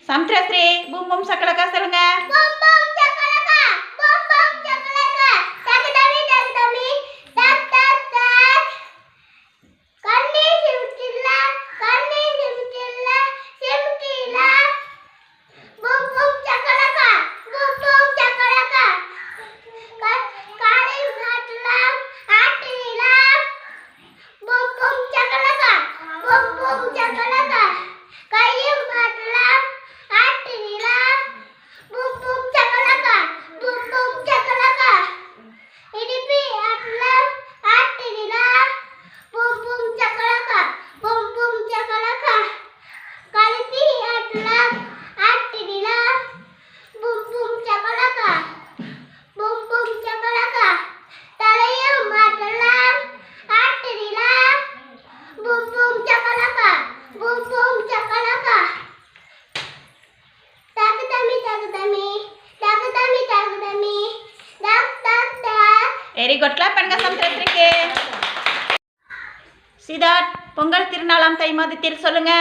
சமுத்திரஸ்ரீ boom boom சக்கலக்கா சொல்லுங்க. Very good, clap பண்ணுங்க சமுத்திரஸ்ரீக்கு. சித்தார்த், பொங்கல் திருநாளாம் தை மாதத்தில் சொல்லுங்க.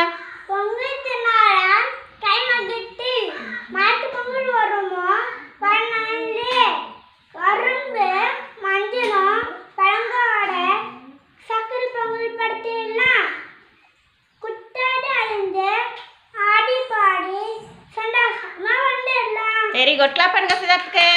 பொங்கல் திருநாளாம் தை மாதத்தில் மாட்டு பொங்கல் வருமோ 14 கரும்பு மஞ்சளும் பழங்காட சக்கரை பொங்கல் படுத்திடலாம். குத்தாடி அழிந்து ஆடி பாடி சந்தோஷமா வந்துடலாம். வெரி குட், கிளாப் பண்ணுங்க சித்தார்த்துக்கு.